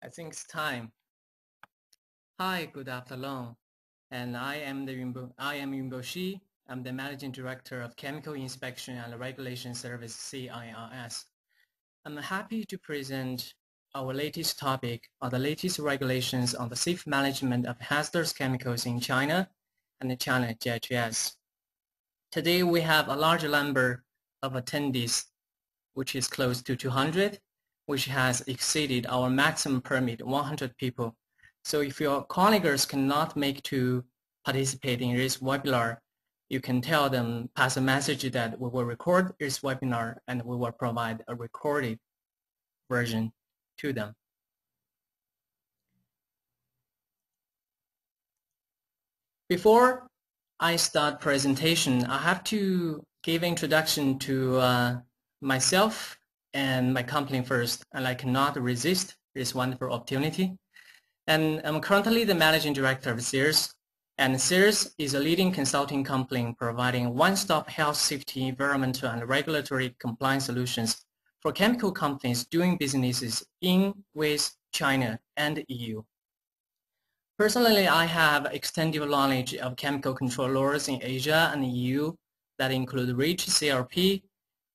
I think it's time. Hi, good afternoon. And I am Yunbo Shi. I'm the Managing Director of Chemical Inspection and Regulation Service, CIRS. I'm happy to present our latest topic on the latest regulations on the safe management of hazardous chemicals in China and the China GHS. Today we have a large number of attendees, which is close to 200, which has exceeded our maximum permit, 100 people. So if your colleagues cannot make to participate in this webinar, you can tell them, pass a message that we will record this webinar and we will provide a recorded version to them. Before I start presentation, I have to give introduction to myself and my company first, and I cannot resist this wonderful opportunity. And I'm currently the Managing Director of CIRS, and CIRS is a leading consulting company providing one-stop health, safety, environmental, and regulatory compliance solutions for chemical companies doing businesses in, with China, and EU. Personally, I have extensive knowledge of chemical control laws in Asia and EU that include REACH, CRP.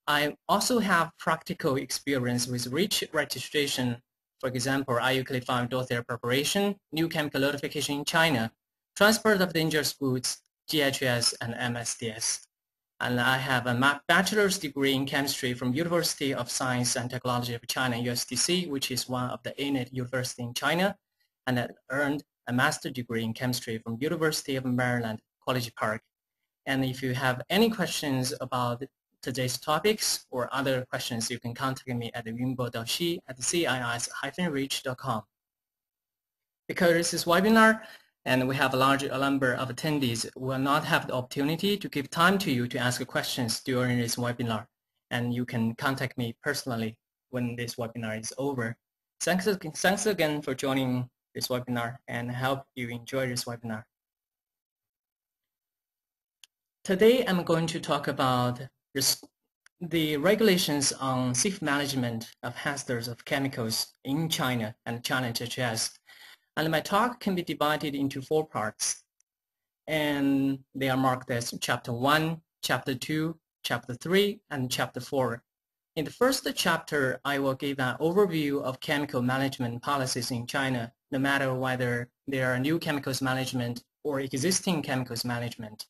I also have practical experience with REACH registration, for example, IUCLI 5.0 preparation, new chemical notification in China, transport of dangerous goods, GHS, and MSDS. And I have a bachelor's degree in chemistry from University of Science and Technology of China, USDC, which is one of the A-net university in China, and I earned a master's degree in chemistry from University of Maryland, College Park. And if you have any questions about today's topics or other questions, you can contact me at yunbo.shi@cis-reach.com. Because this is webinar and we have a large number of attendees, we will not have the opportunity to give time to you to ask questions during this webinar. And you can contact me personally when this webinar is over. Thanks again for joining this webinar, and I hope you enjoy this webinar. Today I'm going to talk about the regulations on safe management of hazards of chemicals in China and China GHS. And my talk can be divided into 4 parts. And they are marked as Chapter 1, Chapter 2, Chapter 3, and Chapter 4. In the first chapter, I will give an overview of chemical management policies in China, no matter whether they are new chemicals management or existing chemicals management.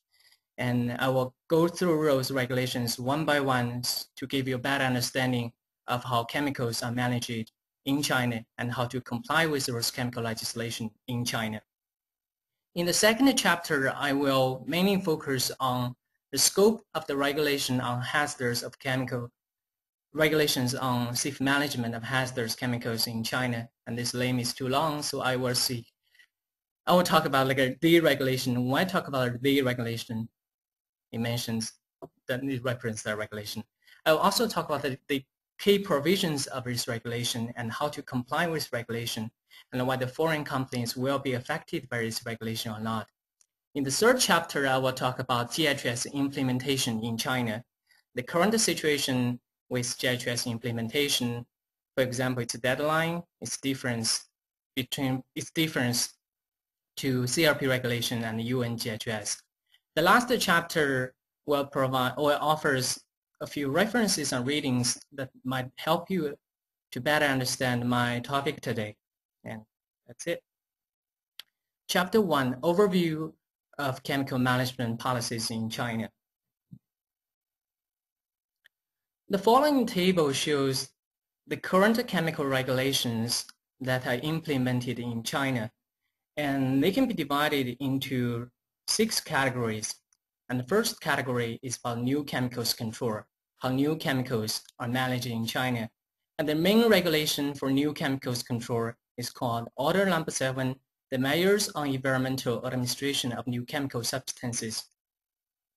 And I will go through those regulations one by one to give you a better understanding of how chemicals are managed in China and how to comply with those chemical legislation in China. In the second chapter, I will mainly focus on the scope of the regulation on hazards of chemical regulations on safe management of hazardous chemicals in China. And this name is too long, so I will talk about like a deregulation. When I talk about a deregulation, it mentions that it represents that regulation. I will also talk about the key provisions of this regulation and how to comply with regulation, and whether foreign companies will be affected by this regulation or not. In the third chapter, I will talk about GHS implementation in China. The current situation with GHS implementation, for example, its deadline, its difference to CRP regulation and UN GHS. The last chapter will provide or offers a few references and readings that might help you to better understand my topic today. And that's it. Chapter 1, Overview of Chemical Management Policies in China. The following table shows the current chemical regulations that are implemented in China, and they can be divided into 6 categories. And the first category is about new chemicals control, how new chemicals are managed in China. And the main regulation for new chemicals control is called Order Number 7, the Measures on Environmental Administration of New Chemical Substances.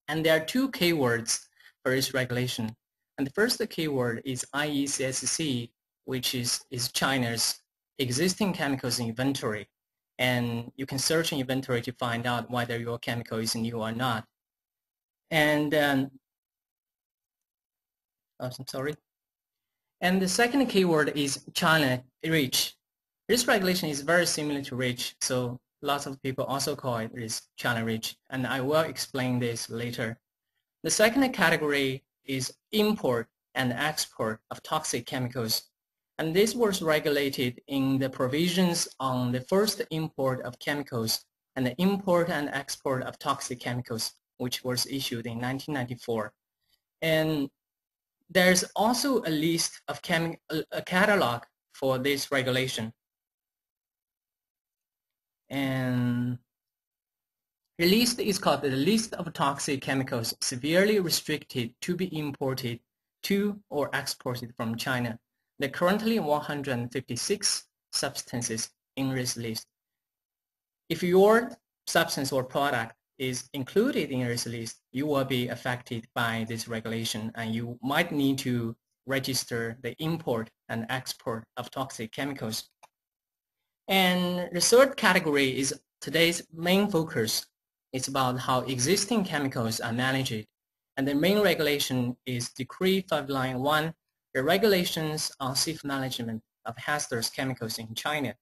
And there are 2 keywords for this regulation. And the first keyword is IECSC, which is China's existing chemicals inventory. And you can search in inventory to find out whether your chemical is new or not. And I'm sorry. And the second keyword is China REACH. This regulation is very similar to REACH, so lots of people also call it China REACH, and I will explain this later. The second category is import and export of toxic chemicals, and this was regulated in the provisions on the first import of chemicals and the import and export of toxic chemicals, which was issued in 1994. And there's also a list of a catalog for this regulation. And the list is called the list of toxic chemicals severely restricted to be imported to or exported from China. There are currently 156 substances in this list. If your substance or product is included in this list, you will be affected by this regulation, and you might need to register the import and export of toxic chemicals. And the third category is today's main focus. It's about how existing chemicals are managed. And the main regulation is Decree 591, the regulations on safe management of hazardous chemicals in China.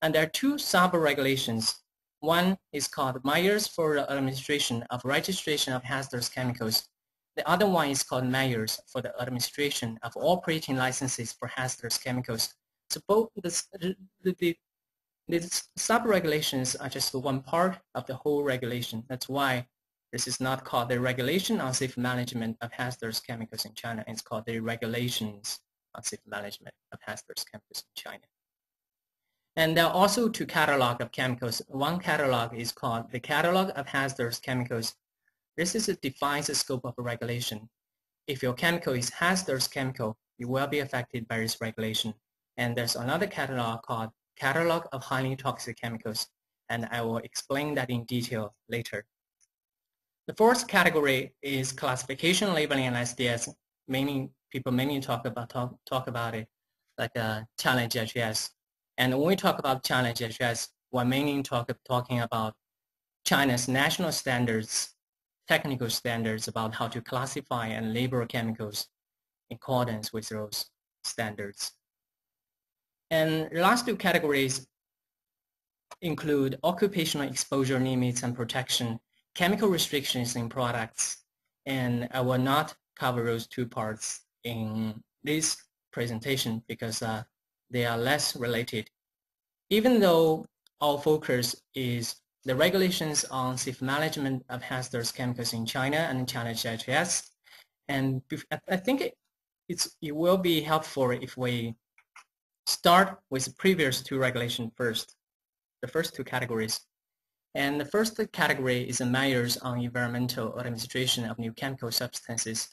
And there are two sub-regulations. One is called Measures for the Administration of Registration of Hazardous Chemicals. The other one is called Measures for the Administration of Operating Licenses for Hazardous Chemicals. So both these sub-regulations are just one part of the whole regulation. That's why this is not called the Regulation on Safe Management of Hazardous Chemicals in China. It's called the Regulations on Safe Management of Hazardous Chemicals in China. And there are also two catalogs of chemicals. One catalog is called the Catalog of Hazardous Chemicals. This defines the scope of a regulation. If your chemical is hazardous chemical, you will be affected by this regulation. And there's another catalog called Catalog of Highly Toxic Chemicals, and I will explain that in detail later. The fourth category is classification, labeling, and SDS. People mainly talk about it like China GHS. And when we talk about China GHS, we're mainly talking about China's national standards, technical standards about how to classify and label chemicals in accordance with those standards. And the last two categories include occupational exposure limits and protection, chemical restrictions in products, and I will not cover those two parts in this presentation because they are less related. Even though our focus is the regulations on safe management of hazardous chemicals in China and China GHS, and I think it will be helpful if we start with the previous two regulations first, the first two categories. And the first category is the measures on environmental administration of new chemical substances.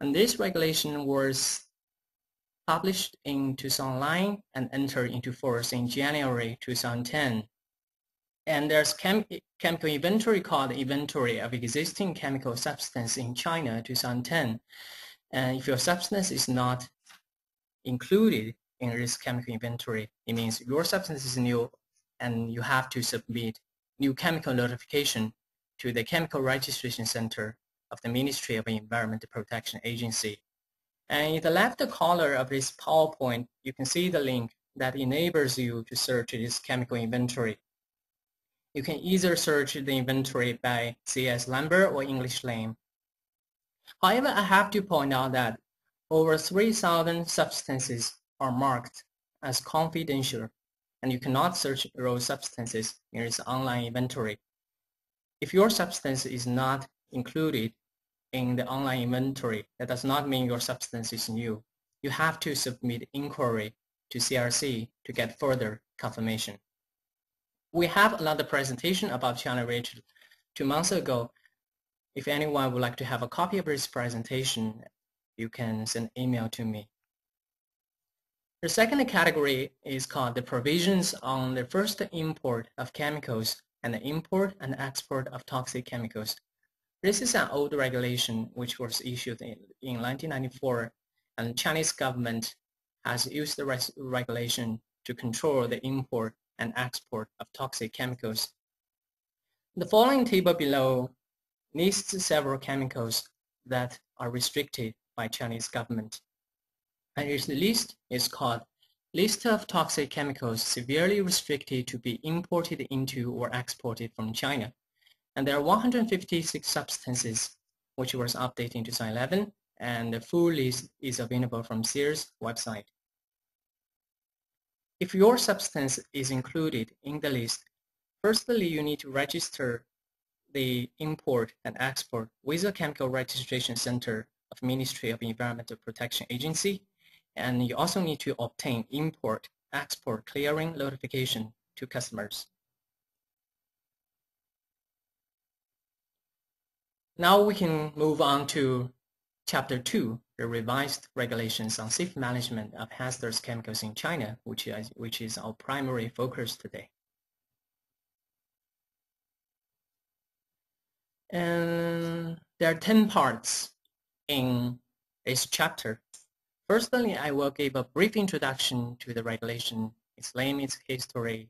And this regulation was published in 2009 and entered into force in January 2010. And there's chemical inventory called Inventory of Existing Chemical Substance in China 2010. And if your substance is not included in this chemical inventory, it means your substance is new and you have to submit new chemical notification to the Chemical Registration Center of the Ministry of Environmental Protection Agency. And in the left corner of this PowerPoint, you can see the link that enables you to search this chemical inventory. You can either search the inventory by CS number or English name. However, I have to point out that over 3,000 substances are marked as confidential, and you cannot search those substances in this online inventory. If your substance is not included in the online inventory, that does not mean your substance is new. You have to submit inquiry to CRC to get further confirmation. We have another presentation about China REACH 2 months ago. If anyone would like to have a copy of this presentation, you can send an email to me. The second category is called the provisions on the first import of chemicals and the import and export of toxic chemicals. This is an old regulation which was issued in 1994, and the Chinese government has used the regulation to control the import and export of toxic chemicals. The following table below lists several chemicals that are restricted by Chinese government. And this list is called List of toxic chemicals severely restricted to be imported into or exported from China. And there are 156 substances, which was updated in 2011, and the full list is available from Sears website. If your substance is included in the list, firstly, you need to register the import and export with the Chemical Registration Center of Ministry of Environmental Protection Agency, and you also need to obtain import-export clearing notification to customers. Now we can move on to Chapter 2, the revised regulations on safe management of hazardous chemicals in China, which is our primary focus today. And there are 10 parts in this chapter. Firstly, I will give a brief introduction to the regulation, explain its history.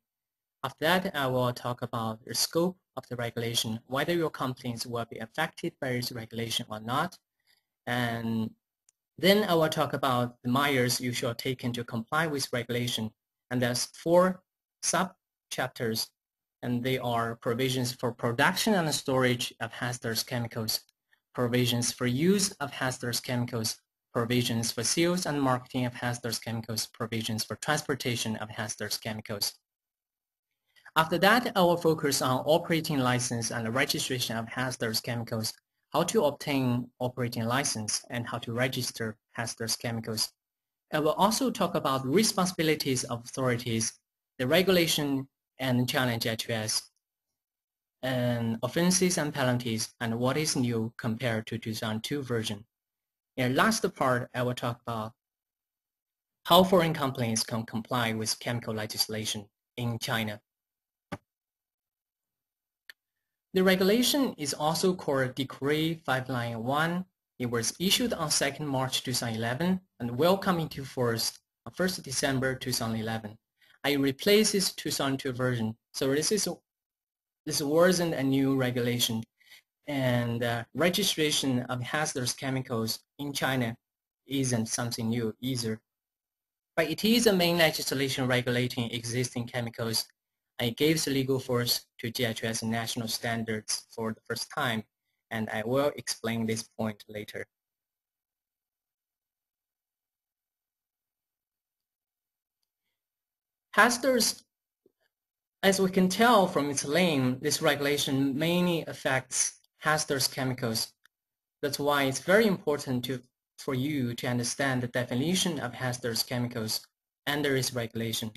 After that, I will talk about the scope of the regulation, whether your companies will be affected by this regulation or not. And then I will talk about the measures you should take to comply with regulation. And there's 4 sub-chapters, and they are provisions for production and storage of hazardous chemicals, provisions for use of hazardous chemicals, provisions for sales and marketing of hazardous chemicals, provisions for transportation of hazardous chemicals. After that, I will focus on operating license and the registration of hazardous chemicals, how to obtain operating license, and how to register hazardous chemicals. I will also talk about responsibilities of authorities, the regulation and China GHS, and offenses and penalties, and what is new compared to 2002 version. In the last part, I will talk about how foreign companies can comply with chemical legislation in China. The regulation is also called Decree 591. It was issued on 2nd March 2011 and will come into force on 1st December 2011. I replaced this 2002 version, so this wasn't a new regulation. And registration of hazardous chemicals in China isn't something new either. But it is a main legislation regulating existing chemicals. It gives legal force to GHS national standards for the first time, and I will explain this point later. Hazardous, as we can tell from its name, this regulation mainly affects hazardous chemicals. That's why it's very important for you to understand the definition of hazardous chemicals under this regulation.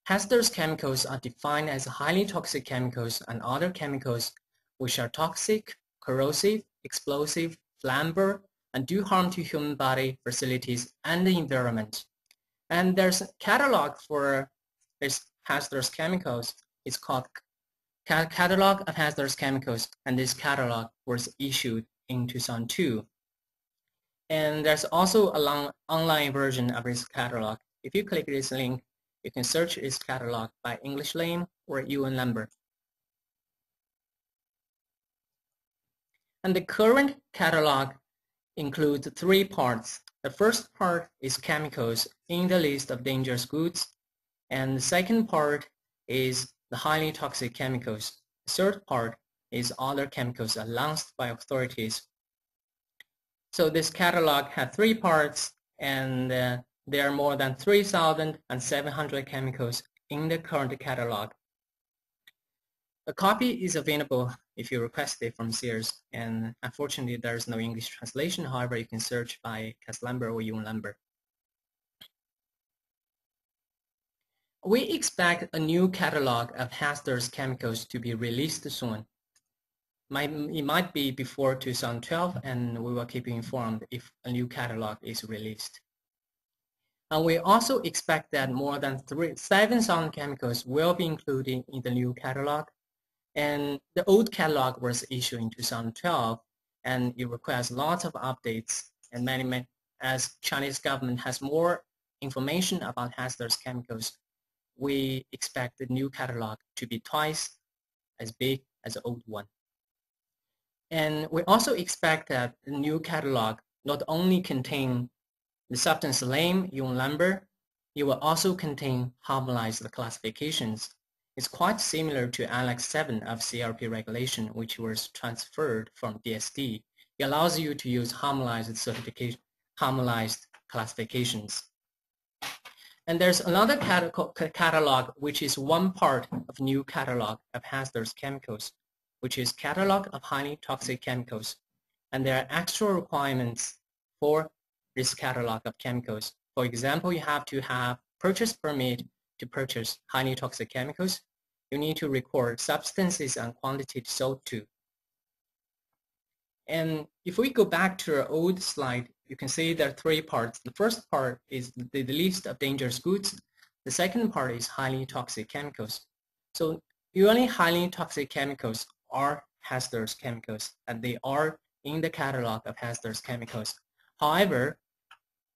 Hazardous chemicals are defined as highly toxic chemicals and other chemicals which are toxic, corrosive, explosive, flammable, and do harm to human body, facilities, and the environment. And there's a catalog for these hazardous chemicals. It's called Catalog of Hazardous Chemicals, and this catalog was issued in 2002. And there's also an online version of this catalog. If you click this link, you can search its catalog by English name or UN number. And the current catalog includes 3 parts. The first part is chemicals in the list of dangerous goods, and the second part is the highly toxic chemicals. The third part is other chemicals announced by authorities. So this catalog has 3 parts, and there are more than 3,700 chemicals in the current catalog. A copy is available if you request it from Sears, and unfortunately there is no English translation. However, you can search by case number or UN number. We expect a new catalog of hazardous chemicals to be released soon. It might be before 2012, and we will keep you informed if a new catalog is released. And we also expect that more than 7,000 chemicals will be included in the new catalog. And the old catalog was issued in 2012, and it requires lots of updates. And as Chinese government has more information about hazardous chemicals, we expect the new catalog to be twice as big as the old one. And we also expect that the new catalog not only contain the substance name, UN number, It will also contain harmonized classifications. It's quite similar to Annex 7 of CRP regulation, which was transferred from DSD. It allows you to use harmonized classifications. And there's another catalog, which is one part of new catalog of hazardous chemicals, which is catalog of highly toxic chemicals. And there are extra requirements for this catalog of chemicals. For example, you have to have purchase permit to purchase highly toxic chemicals. You need to record substances and quantity sold to. And if we go back to our old slide, you can see there are three parts. The first part is the list of dangerous goods. The second part is highly toxic chemicals. So usually highly toxic chemicals are hazardous chemicals, and they are in the catalog of hazardous chemicals. However,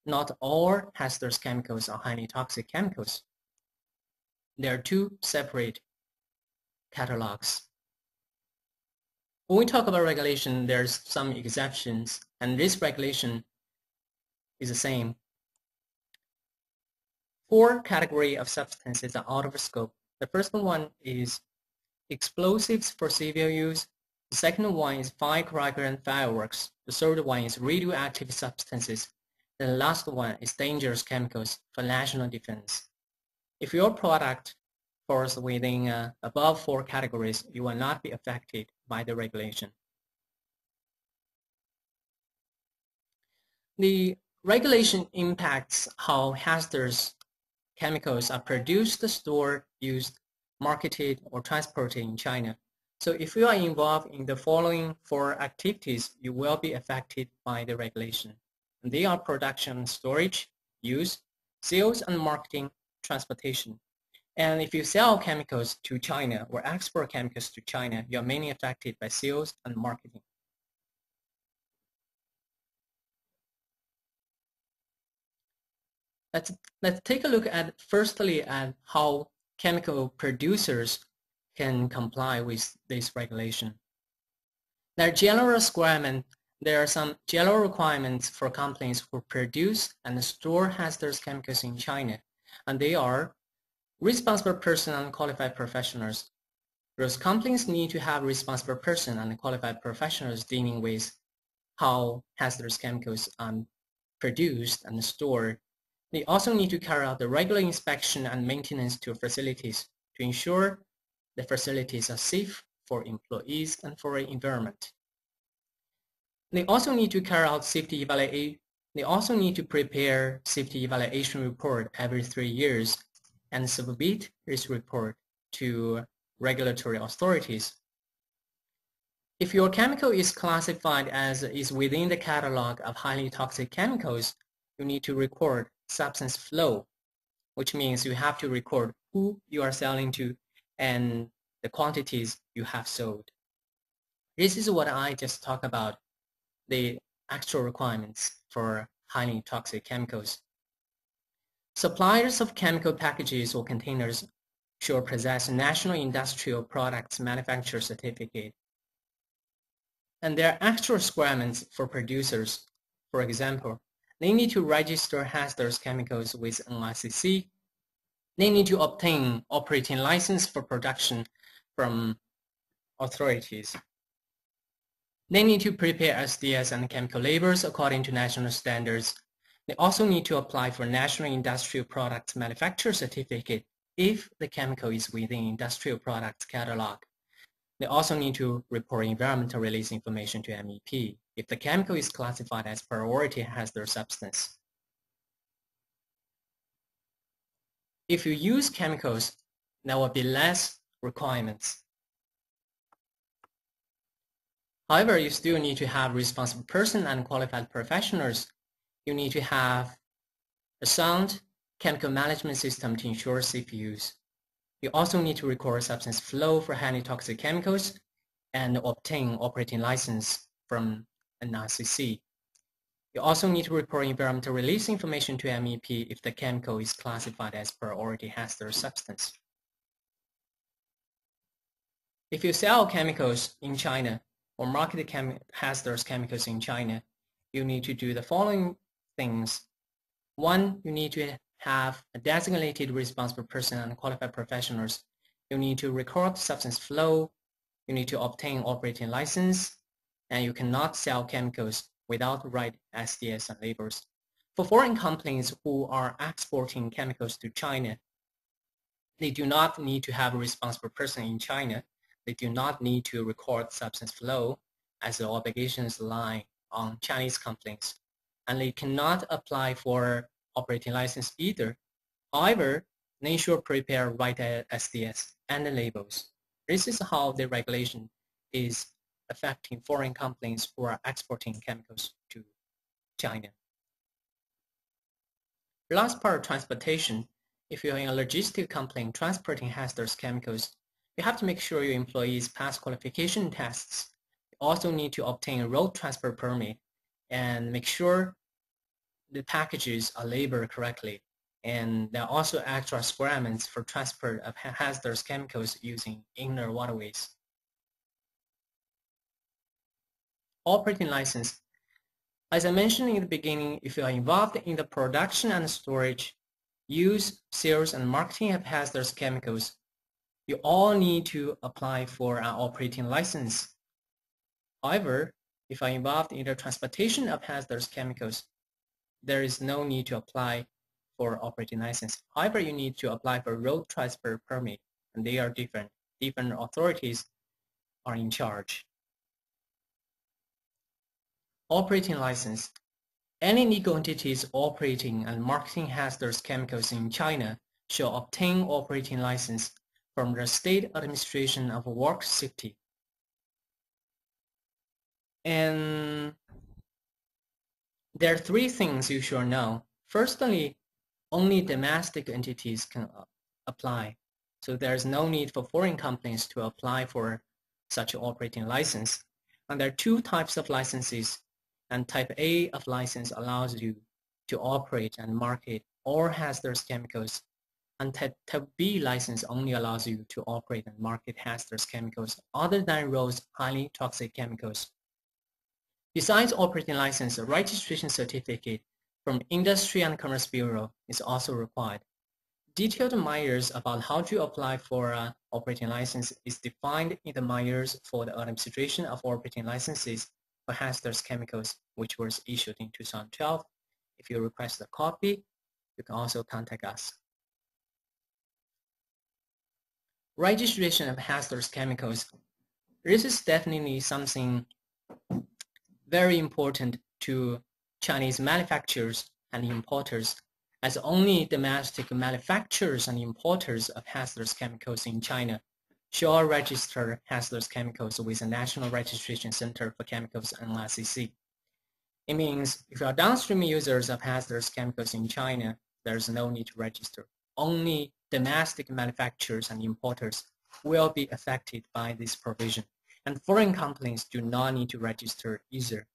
not all hazardous chemicals are highly toxic chemicals. There are two separate catalogs. When we talk about regulation, there's some exceptions, and this regulation is the same. 4 categories of substances are out of scope. The first one is explosives for civil use. The second one is firecracker and fireworks. The third one is radioactive substances. The last one is dangerous chemicals for national defense. If your product falls within above 4 categories, you will not be affected by the regulation. The regulation impacts how hazardous chemicals are produced, stored, used, marketed, or transported in China. So if you are involved in the following 4 activities, you will be affected by the regulation. And they are production, storage, use, sales and marketing, transportation. And if you sell chemicals to China or export chemicals to China, you are mainly affected by sales and marketing. Let's take a look at firstly at how chemical producers can comply with this regulation. There are some general requirements for companies who produce and store hazardous chemicals in China, and they are responsible person and qualified professionals. Those companies need to have responsible person and qualified professionals dealing with how hazardous chemicals are produced and stored. They also need to carry out the regular inspection and maintenance to facilities to ensure the facilities are safe for employees and for the environment. They also need to carry out safety evaluation. They also need to prepare safety evaluation report every 3 years and submit this report to regulatory authorities. If your chemical is classified as is within the catalog of highly toxic chemicals, you need to record substance flow, which means you have to record who you are selling to and the quantities you have sold. This is what I just talked about, the actual requirements for highly toxic chemicals. Suppliers of chemical packages or containers should possess National Industrial Products Manufacturer Certificate. And there are extra requirements for producers. For example, they need to register hazardous chemicals with NICC. They need to obtain operating license for production from authorities. They need to prepare SDS and chemical labels according to national standards. They also need to apply for National Industrial Products Manufacturer Certificate if the chemical is within Industrial Products Catalog. They also need to report environmental release information to MEP if the chemical is classified as priority hazardous substance. If you use chemicals, there will be less requirements. However, you still need to have responsible person and qualified professionals. You need to have a sound chemical management system to ensure safe use. You also need to record substance flow for highly toxic chemicals and obtain operating license from an NICC. You also need to report environmental release information to MEP if the chemical is classified as priority hazardous substance. If you sell chemicals in China or market hazardous chemicals in China, you need to do the following things. 1, you need to have a designated responsible person and qualified professionals. You need to record substance flow. You need to obtain operating license, and you cannot sell chemicals without right SDS and labels. For foreign companies who are exporting chemicals to China, they do not need to have a responsible person in China. They do not need to record substance flow, as the obligations lie on Chinese companies. And they cannot apply for operating license either. However, they should prepare right SDS and the labels. This is how the regulation is affecting foreign companies who are exporting chemicals to China. The last part, transportation. If you're in a logistic company transporting hazardous chemicals, you have to make sure your employees pass qualification tests. You also need to obtain a road transport permit and make sure the packages are labeled correctly. And there are also extra requirements for transport of hazardous chemicals using inner waterways. Operating license. As I mentioned in the beginning, if you are involved in the production and storage, use, sales, and marketing of hazardous chemicals, you all need to apply for an operating license. However, if you are involved in the transportation of hazardous chemicals, there is no need to apply for operating license. However, you need to apply for road transport permit, and they are different. Different authorities are in charge. Operating license. Any legal entities operating and marketing hazardous chemicals in China shall obtain operating license from the State Administration of Work Safety. And there are three things you should know. Firstly, only domestic entities can apply. So there's no need for foreign companies to apply for such an operating license. And there are two types of licenses. And type A of license allows you to operate and market all hazardous chemicals. And type B license only allows you to operate and market hazardous chemicals other than those highly toxic chemicals. Besides operating license, a registration certificate from Industry and Commerce Bureau is also required. Detailed measures about how to apply for an operating license is defined in the measures for the administration of operating licenses for hazardous chemicals, which was issued in 2012. If you request a copy, you can also contact us. Registration of hazardous chemicals. This is definitely something very important to Chinese manufacturers and importers, as only domestic manufacturers and importers of hazardous chemicals in China shall register hazardous chemicals with the National Registration Center for Chemicals and LCC. It means if you are downstream users of hazardous chemicals in China, there is no need to register. Only domestic manufacturers and importers will be affected by this provision, and foreign companies do not need to register either.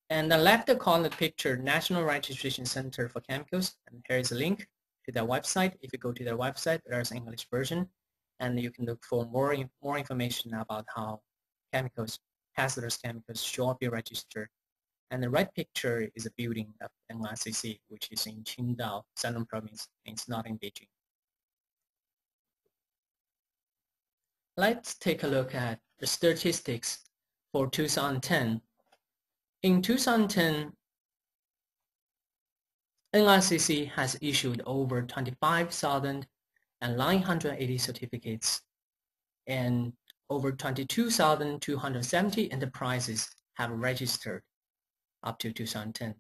And the left corner picture, National Registration Center for Chemicals, and here is a link to their website. If you go to their website, there's an English version, and you can look for more information about how chemicals, hazardous chemicals, should be registered. And the right picture is a building of NYCC, which is in Qingdao, Shandong Province, and it's not in Beijing. Let's take a look at the statistics for 2010. In 2010, NICC has issued over 25,980 certificates, and over 22,270 enterprises have registered up to 2010.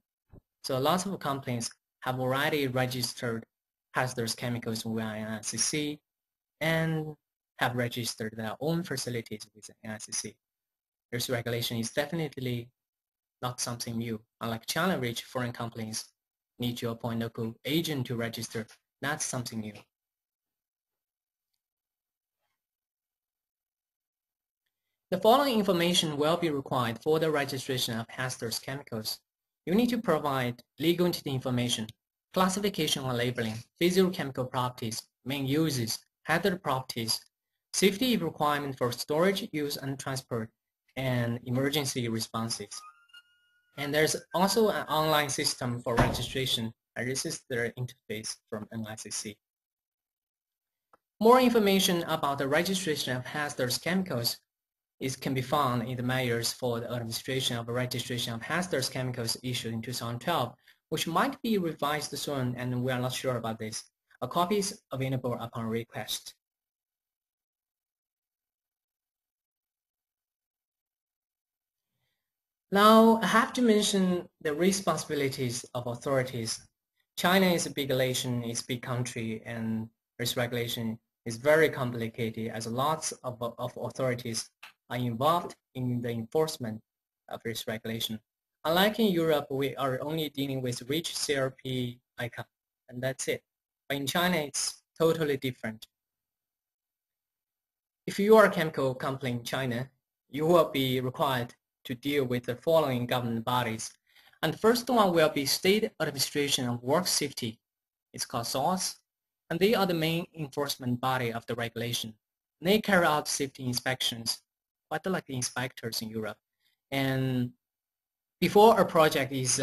So lots of companies have already registered hazardous chemicals with NICC and have registered their own facilities with NICC. This regulation is definitely not something new. Unlike China, which foreign companies need to appoint local agent to register, that's something new. The following information will be required for the registration of hazardous chemicals. You need to provide legal entity information, classification and labeling, physicochemical properties, main uses, hazard properties, safety requirement for storage, use, and transport, and emergency responses. And there's also an online system for registration and this is their interface from NICC. More information about the registration of hazardous chemicals can be found in the measures for the administration of a registration of hazardous chemicals issued in 2012, which might be revised soon, and we are not sure about this. A copy is available upon request. Now, I have to mention the responsibilities of authorities. China is a big nation, it's a big country, and its regulation is very complicated as lots of authorities are involved in the enforcement of this regulation. Unlike in Europe, we are only dealing with rich CRP icon, and that's it. But in China, it's totally different. If you are a chemical company in China, you will be required to deal with the following government bodies. And the first one will be State Administration of Work Safety. It's called SOS, and they are the main enforcement body of the regulation. They carry out safety inspections, quite like the inspectors in Europe. And before a project is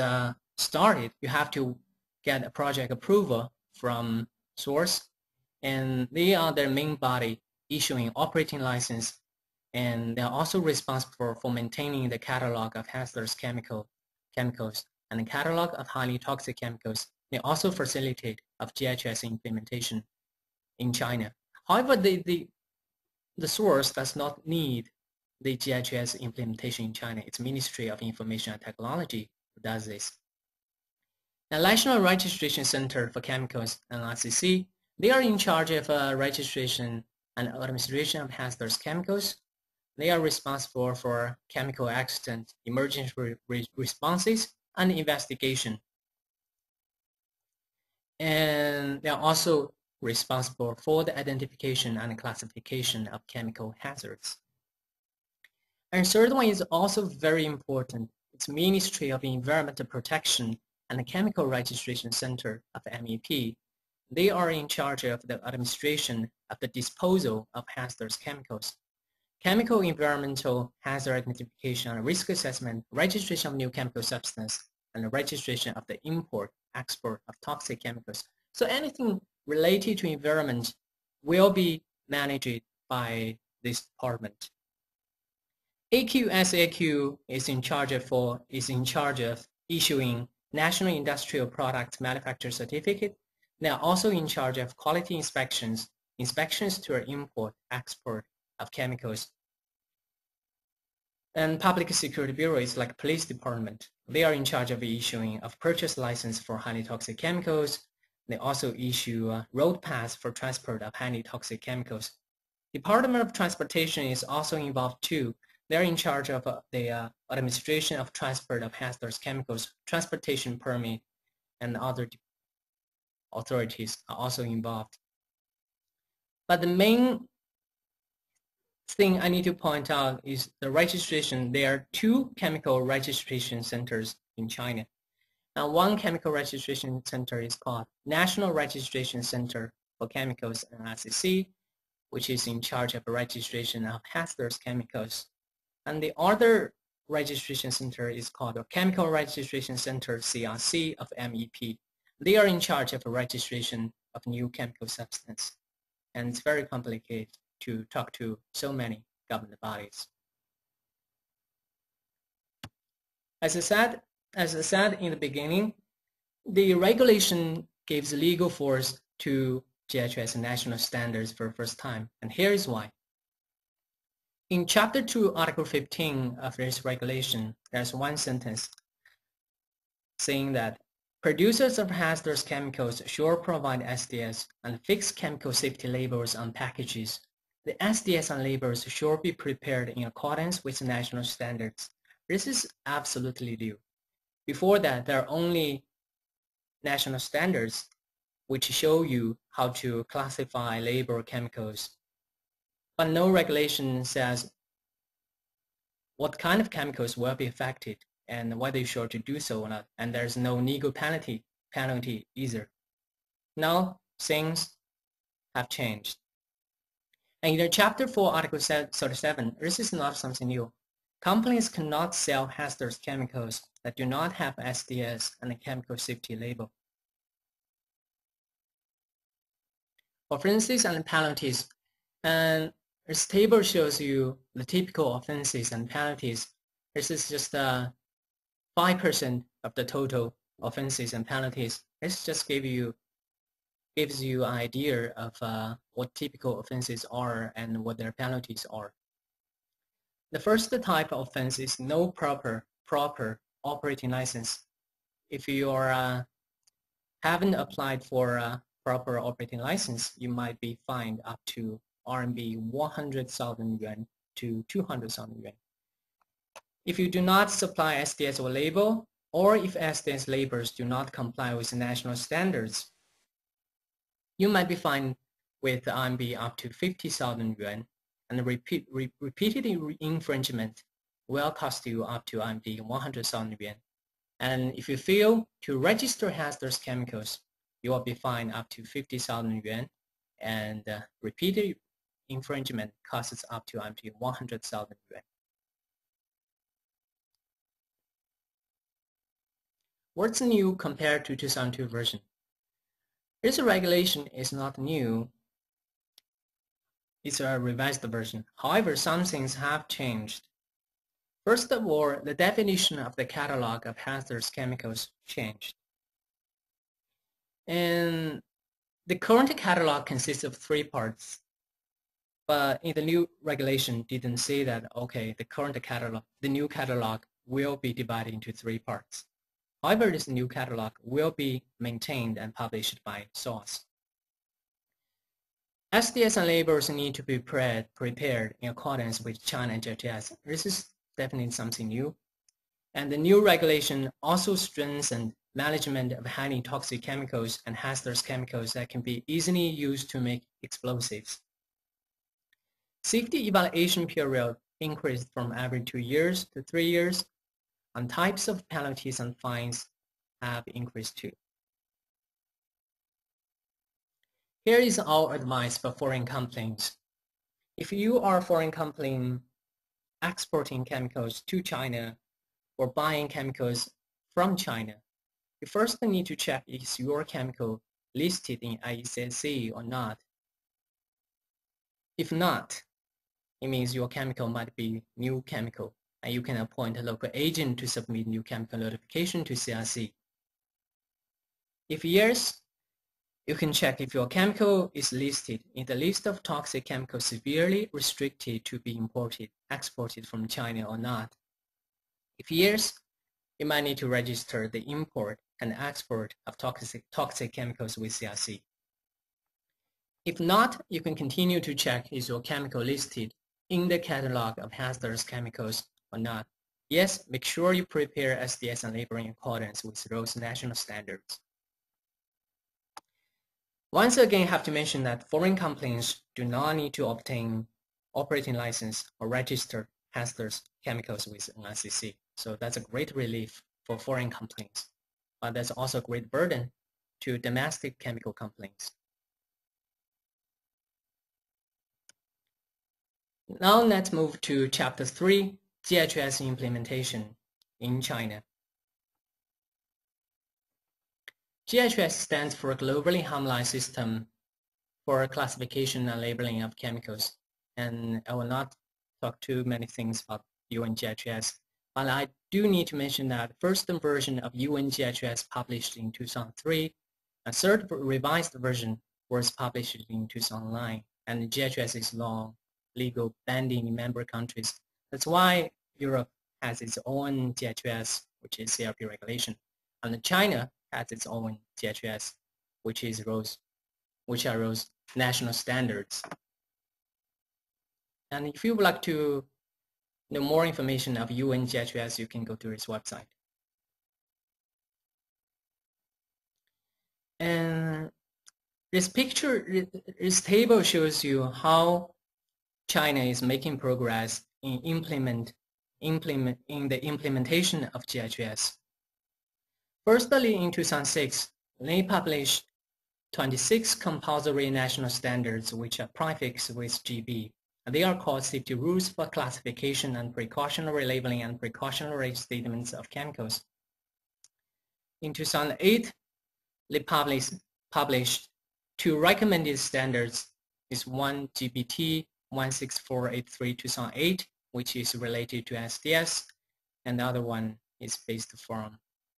started, you have to get a project approval from source, and they are their main body issuing operating license, and they are also responsible for maintaining the catalog of hazardous chemicals and the catalog of highly toxic chemicals. They also facilitate of GHS implementation in China. However, the source does not need the GHS implementation in China. It's Ministry of Information and Technology who does this. The National Registration Center for Chemicals, NICC, they are in charge of registration and administration of hazardous chemicals. They are responsible for chemical accident, emergency responses, and investigation. And they are also responsible for the identification and classification of chemical hazards. And third one is also very important. It's Ministry of Environmental Protection and the Chemical Registration Center of MEP. They are in charge of the administration of the disposal of hazardous chemicals. Chemical environmental hazard identification and risk assessment, registration of new chemical substance, and the registration of the import, export of toxic chemicals. So anything related to environment will be managed by this department. AQSAQ is in charge of issuing National Industrial Product Manufacturer Certificate. They are also in charge of quality inspections to import, export of chemicals. And Public Security Bureau is like police department. They are in charge of issuing of purchase license for highly toxic chemicals. They also issue road pass for transport of highly toxic chemicals. Department of Transportation is also involved too. They're in charge of the administration of transport of hazardous chemicals, transportation permit, and other authorities are also involved. But the main thing I need to point out is the registration. There are two chemical registration centers in China. Now, one chemical registration center is called National Registration Center for Chemicals, NICC, which is in charge of the registration of hazardous chemicals. And the other registration center is called the Chemical Registration Center, CRC, of MEP. They are in charge of the registration of new chemical substance. And it's very complicated to talk to so many government bodies. As I said in the beginning, the regulation gives legal force to GHS national standards for the first time, and here is why. In Chapter 2, Article 15 of this regulation, there's one sentence saying that producers of hazardous chemicals should provide SDS and fixed chemical safety labels on packages. The SDS and labels should be prepared in accordance with national standards. This is absolutely new. Before that, there are only national standards which show you how to classify, label chemicals. But no regulation says what kind of chemicals will be affected and whether you're sure to do so or not. And there's no legal penalty either. Now things have changed. And in Chapter 4, Article 37, this is not something new. Companies cannot sell hazardous chemicals that do not have SDS and a chemical safety label. offenses and penalties. And this table shows you the typical offenses and penalties. This is just 5% of the total offenses and penalties. This just gives you an idea of what typical offenses are and what their penalties are. The first type of offense is no proper operating license. If you haven't applied for a proper operating license, you might be fined up to RMB 100,000 yuan to 200,000 yuan. If you do not supply SDS or label, or if SDS labels do not comply with national standards, you might be fined with RMB up to 50,000 yuan, and repeated infringement will cost you up to RMB 100,000 yuan. And if you fail to register hazardous chemicals, you will be fined up to 50,000 yuan, and repeated infringement costs up to 100,000 yuan. What's new compared to 2002 version? This regulation is not new. It's a revised version. However, some things have changed. First of all, the definition of the catalog of hazardous chemicals changed. And the current catalog consists of 3 parts. But in the new regulation didn't say that, okay, the new catalog will be divided into 3 parts. However, this new catalog will be maintained and published by source. SDS and labels need to be prepared in accordance with China GHS. This is definitely something new. And the new regulation also strengthened management of highly toxic chemicals and hazardous chemicals that can be easily used to make explosives. Safety evaluation period increased from every 2 years to 3 years, and types of penalties and fines have increased too. Here is our advice for foreign companies. If you are a foreign company exporting chemicals to China or buying chemicals from China, you first need to check is your chemical listed in IECC or not. If not, it means your chemical might be new chemical, and you can appoint a local agent to submit new chemical notification to CRC. If yes, you can check if your chemical is listed in the list of toxic chemicals severely restricted to be exported from China or not. If yes, you might need to register the import and export of toxic chemicals with CRC. If not, you can continue to check is your chemical listed in the catalog of hazardous chemicals or not. Yes, make sure you prepare SDS and label in accordance with those national standards. Once again, I have to mention that foreign companies do not need to obtain operating license or register hazardous chemicals with an ICC. So that's a great relief for foreign companies, but that's also a great burden to domestic chemical companies. Now let's move to Chapter 3, GHS implementation in China. GHS stands for Globally Harmonized System for classification and labeling of chemicals. And I will not talk too many things about UN GHS, but I do need to mention that first version of UN GHS published in 2003, a third revised version was published in 2009, and GHS is long legal binding in member countries. That's why Europe has its own GHS, which is CRP regulation, and China has its own GHS, which are those national standards. And if you would like to know more information of UN GHS, you can go to its website. And this table shows you how China is making progress in the implementation of GHS. Firstly, in 2006, they published 26 compulsory national standards which are prefixed with GB. They are called Safety Rules for Classification and Precautionary Labeling and Precautionary Statements of Chemicals. In 2008, they published two recommended standards is one GBT 16483-2008, which is related to SDS, and the other one is based from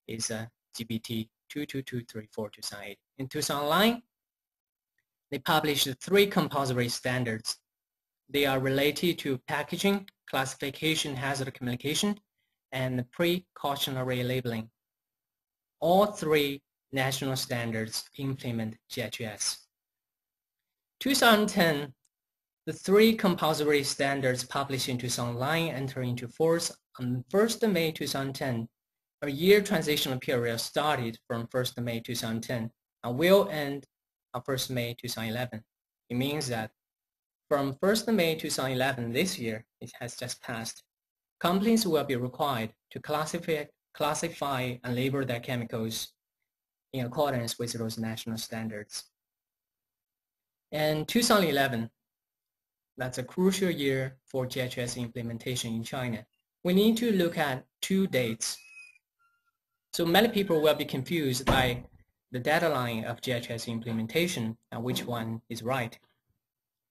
GBT 22234-2008. In 2009, they published three compulsory standards. They are related to packaging, classification, hazard communication, and precautionary labeling. All three national standards implement GHS. 2010, the three compulsory standards published in 2009 enter into force on 1st May 2010. A year transitional period started from 1st May 2010 and will end on 1st May 2011. It means that from 1st May 2011, this year, it has just passed, companies will be required to classify and label their chemicals in accordance with those national standards. And 2011, that's a crucial year for GHS implementation in China. We need to look at two dates. So many people will be confused by the deadline of GHS implementation and which one is right.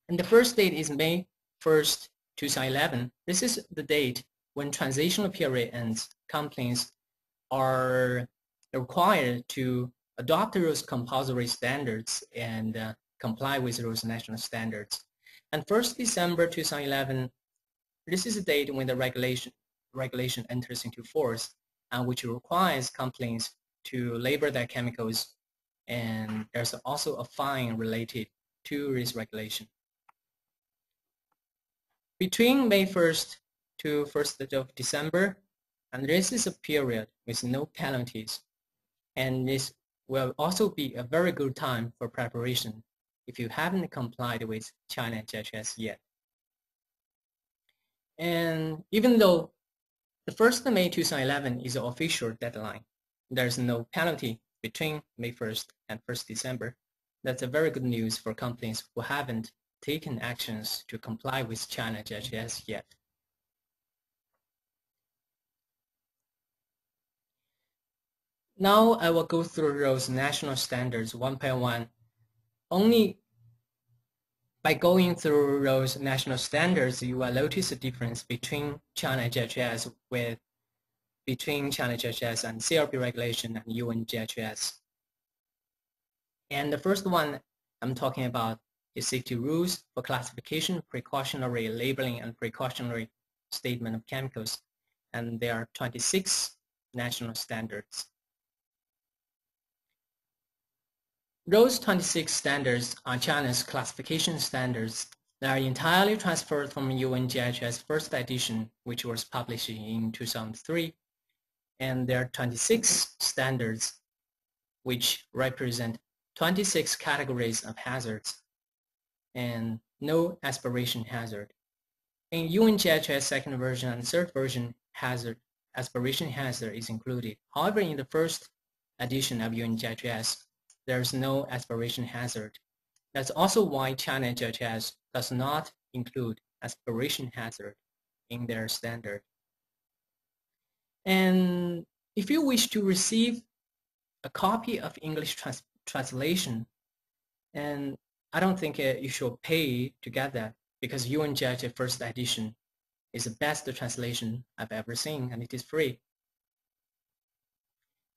And the first date is May 1st, 2011. This is the date when transitional period ends. Companies are required to adopt those compulsory standards and comply with those national standards. And 1st December 2011, this is the date when the regulation enters into force, and which requires companies to label their chemicals, and there's also a fine related to this regulation. Between May 1st to 1st of December, and this is a period with no penalties, and this will also be a very good time for preparation if you haven't complied with China GHS yet. And even though the 1st of May 2011 is the official deadline, there's no penalty between May 1st and 1st December. That's a very good news for companies who haven't taken actions to comply with China GHS yet. Now I will go through those national standards one by one. Only by going through those national standards, you will notice the difference between China GHS between China GHS and CRP regulation and UN GHS. And the first one I'm talking about is safety rules for classification, precautionary labeling, and precautionary statement of chemicals. And there are 26 national standards. Those 26 standards are China's classification standards that are entirely transferred from UN GHS first edition, which was published in 2003. And there are 26 standards which represent 26 categories of hazards and no aspiration hazard. In UN GHS second version and third version, aspiration hazard is included. However, in the first edition of UN GHS, there is no aspiration hazard. That's also why China GHS does not include aspiration hazard in their standard. And if you wish to receive a copy of English translation, and I don't think you should pay to get that, because UN GHS first edition is the best translation I've ever seen, and it is free.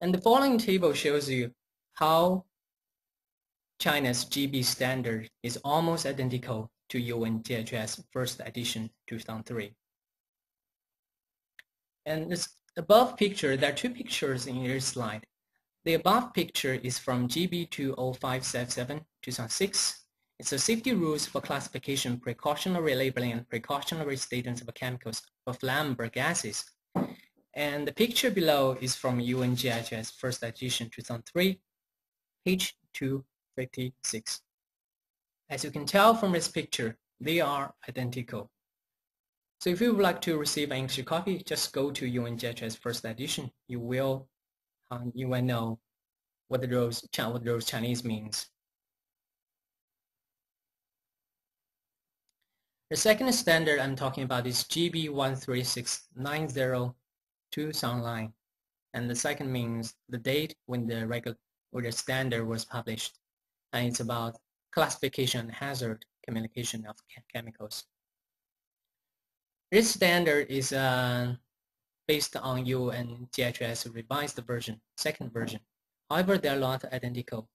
And the following table shows you how China's GB standard is almost identical to UN GHS first edition 2003. And this above picture, there are two pictures in this slide. The above picture is from GB 20577 2006. It's the safety rules for classification, precautionary labeling, and precautionary statements of chemicals for flammable gases. And the picture below is from UN GHS first edition 2003, page 256. As you can tell from this picture, they are identical. So if you would like to receive an English copy, just go to UN GHS first edition. You will know what those Chinese means. The second standard I'm talking about is GB 13690 2009, and the second means the date when the standard was published, and it's about classification and hazard communication of chemicals. This standard is based on UN GHS revised version, second version. However, they are not identical.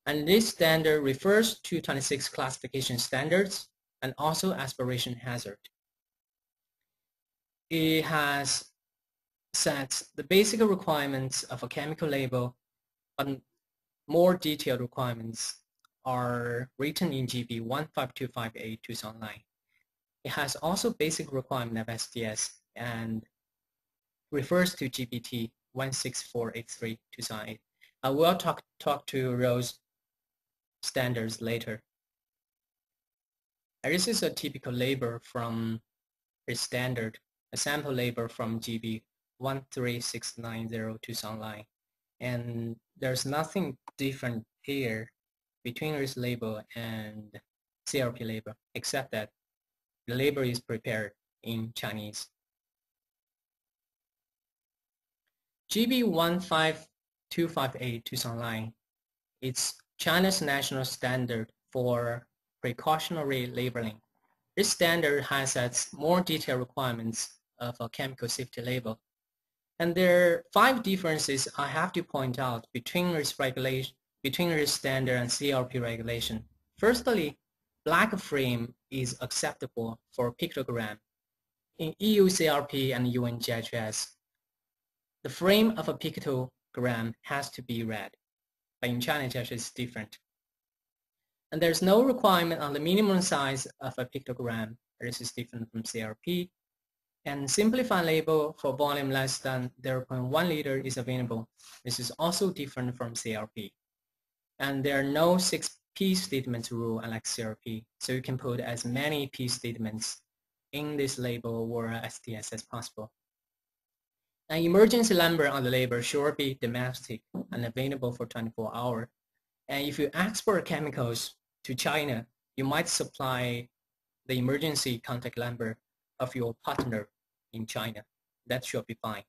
And this standard refers to 26 classification standards and also aspiration hazard. It has set the basic requirements of a chemical label, but more detailed requirements are written in GB 15258 2009. It has also basic requirement of SDS and refers to GPT 16483 2008. I will talk to those standards later. This is a typical label from a standard, a sample label from GB 13690 2009. And there's nothing different here between this label and CRP label, except that the label is prepared in Chinese. GB 15258 2009, it's China's national standard for precautionary labeling. This standard has its more detailed requirements of a chemical safety label. And there are 5 differences I have to point out between this regulation, between this standard and CRP regulation. Firstly, black frame is acceptable for pictogram. In EU CRP and UN GHS, the frame of a pictogram has to be red, but in China GHS it's different. And there's no requirement on the minimum size of a pictogram. This is different from CRP. And simplified label for volume less than 0.1 liter is available. This is also different from CRP. And there are no 6 P statements rule unlike CRP, so you can put as many P statements in this label or SDS as possible. An emergency number on the label should be domestic and available for 24 hours. And if you export chemicals to China, you might supply the emergency contact number of your partner in China. That should be fine.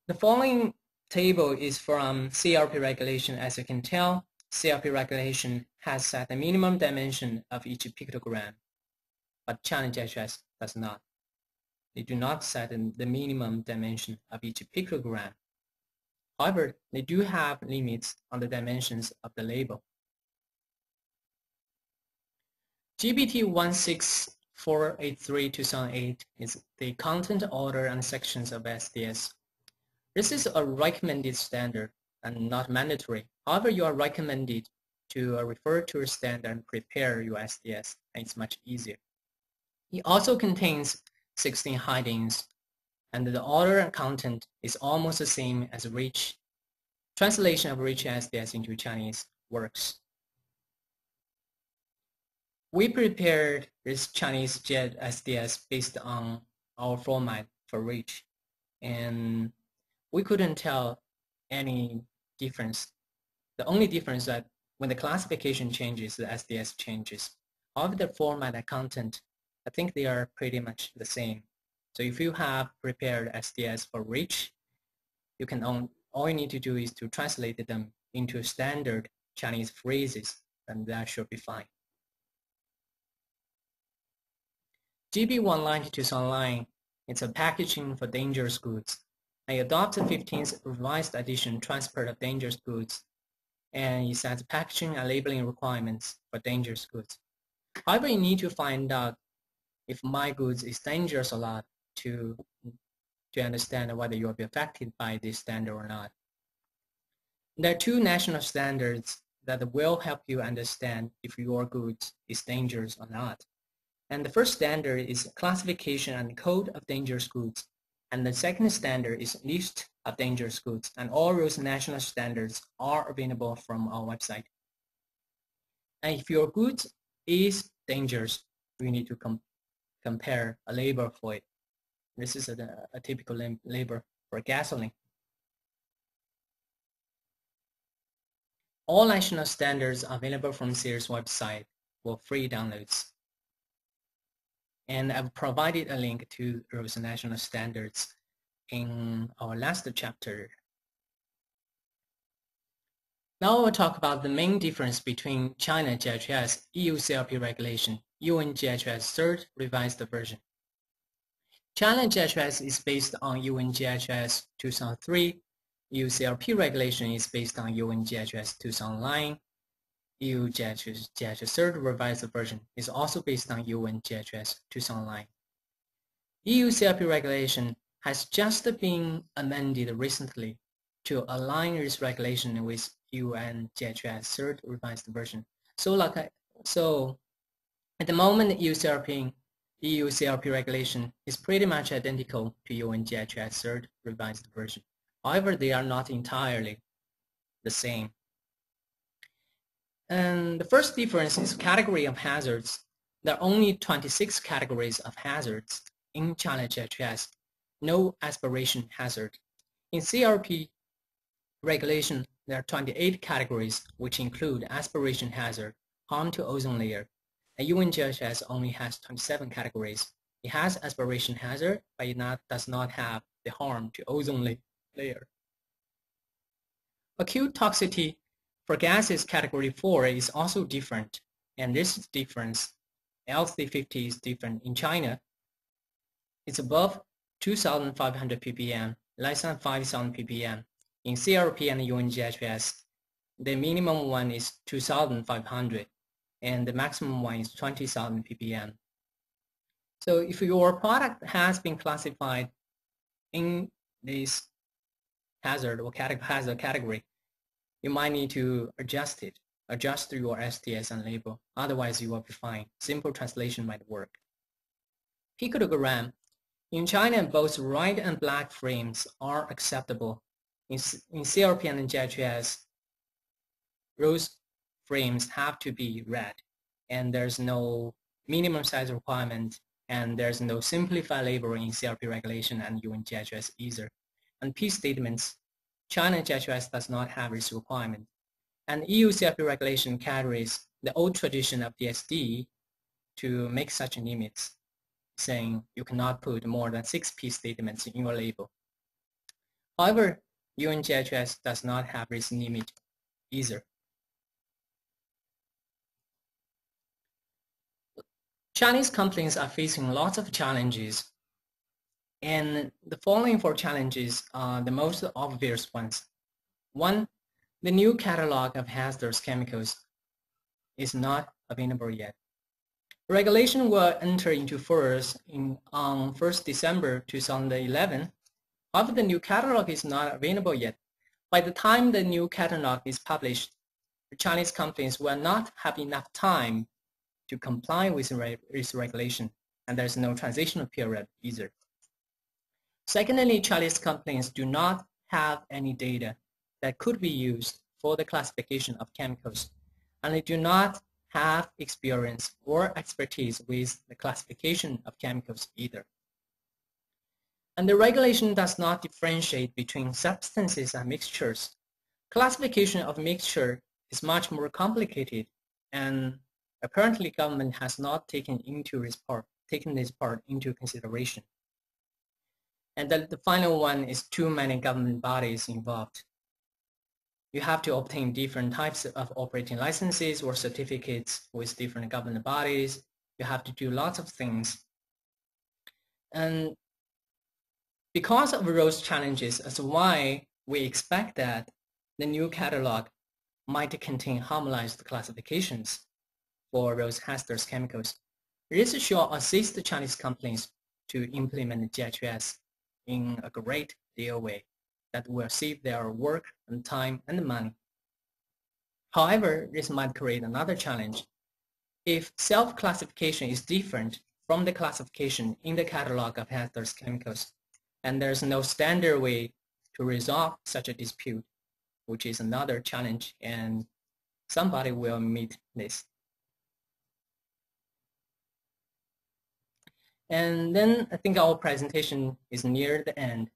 The following table is from CRP regulation. As you can tell, CRP regulation has set the minimum dimension of each pictogram, but China GHS does not. They do not set the minimum dimension of each pictogram. However, they do have limits on the dimensions of the label. GPT 16483 2008 is the content order and sections of SDS. This is a recommended standard and not mandatory. However, you are recommended to refer to a standard and prepare your SDS, and it's much easier. It also contains 16 headings, and the order and content is almost the same as REACH. Translation of REACH SDS into Chinese works. We prepared this Chinese JET SDS based on our format for REACH, and we couldn't tell any difference. The only difference is that when the classification changes, the SDS changes. However, the format and content, I think they are pretty much the same. So if you have prepared SDS for REACH, you can all you need to do is to translate them into standard Chinese phrases, and that should be fine. GB 192 online, it's a packaging for dangerous goods. I adopted 15th revised edition transport of dangerous goods, and it sets packaging and labeling requirements for dangerous goods. However, you need to find out if my goods is dangerous or not to understand whether you will be affected by this standard or not. There are 2 national standards that will help you understand if your goods is dangerous or not. And the first standard is classification and code of dangerous goods. And the second standard is list of dangerous goods. And all those national standards are available from our website. And if your goods is dangerous, we need to compare a label for it. This is a typical label for gasoline. All national standards are available from CER's website for free downloads. And I've provided a link to those national standards in our last chapter. Now we'll talk about the main difference between China GHS, EU CLP regulation, UN GHS third revised version. China GHS is based on UN GHS 2003, EU CLP regulation is based on UN GHS 2009, EU GHS third revised version is also based on UN GHS 2009. EU CLP regulation has just been amended recently to align its regulation with UN GHS third revised version. So at the moment, EU CLP regulation is pretty much identical to UN GHS third revised version. However, they are not entirely the same. And the first difference is category of hazards. There are only 26 categories of hazards in China GHS, no aspiration hazard. In CLP regulation, there are 28 categories, which include aspiration hazard, harm to ozone layer. And UN GHS only has 27 categories. It has aspiration hazard, but it does not have the harm to ozone layer. Acute toxicity for gases category 4 is also different, and this difference, LC50 is different in China. It's above 2,500 ppm, less than 5,000 ppm. In CLP and UN GHS, the minimum one is 2,500 and the maximum one is 20,000 ppm. So if your product has been classified in this hazard or hazard category, you might need to adjust your STS and label. Otherwise, you will be fine. Simple translation might work. Picogram. In China, both white and black frames are acceptable. In CLP and GHS, those frames have to be red, and there's no minimum size requirement, and there's no simplified label in CLP regulation and UN GHS either. And P statements, China GHS does not have this requirement. And EU CLP regulation carries the old tradition of DSD to make such limits, saying you cannot put more than 6 P statements in your label. However, UN GHS does not have this limit either. Chinese companies are facing lots of challenges, and the following 4 challenges are the most obvious ones. 1, the new catalog of hazardous chemicals is not available yet. Regulation will enter into force on 1st December 2011. However, the new catalog is not available yet. By the time the new catalog is published, the Chinese companies will not have enough time to comply with this regulation, and there's no transitional period either. Secondly, Chinese companies do not have any data that could be used for the classification of chemicals, and they do not have experience or expertise with the classification of chemicals either. And the regulation does not differentiate between substances and mixtures. Classification of mixture is much more complicated, and apparently government has not taken this part into consideration. And the final one is too many government bodies involved. You have to obtain different types of operating licenses or certificates with different government bodies. You have to do lots of things. And because of those challenges, that's why we expect that the new catalog might contain harmonized classifications for those hazardous chemicals. This should assist the Chinese companies to implement GHS in a great deal way that will save their work and time and money. However, this might create another challenge. If self-classification is different from the classification in the catalog of hazardous chemicals, and there's no standard way to resolve such a dispute, which is another challenge, and somebody will meet this. And then I think our presentation is near the end.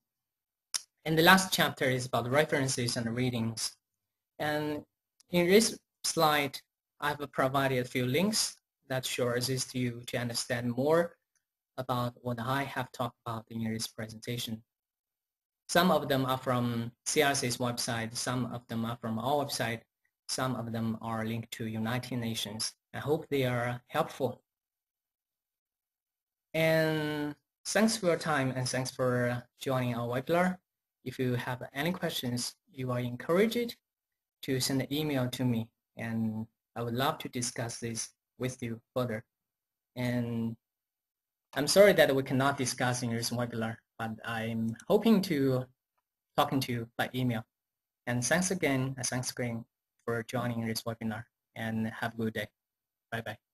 And the last chapter is about references and readings. And in this slide, I've provided a few links that should assist you to understand more about what I have talked about in this presentation. Some of them are from CRC's website, some of them are from our website, Some of them are linked to United Nations. I hope they are helpful. And thanks for your time and thanks for joining our webinar. If you have any questions, you are encouraged to send an email to me, and I would love to discuss this with you further. And I'm sorry that we cannot discuss in this webinar, but I'm hoping to talking to you by email. And thanks again for joining this webinar, and have a good day. Bye-bye.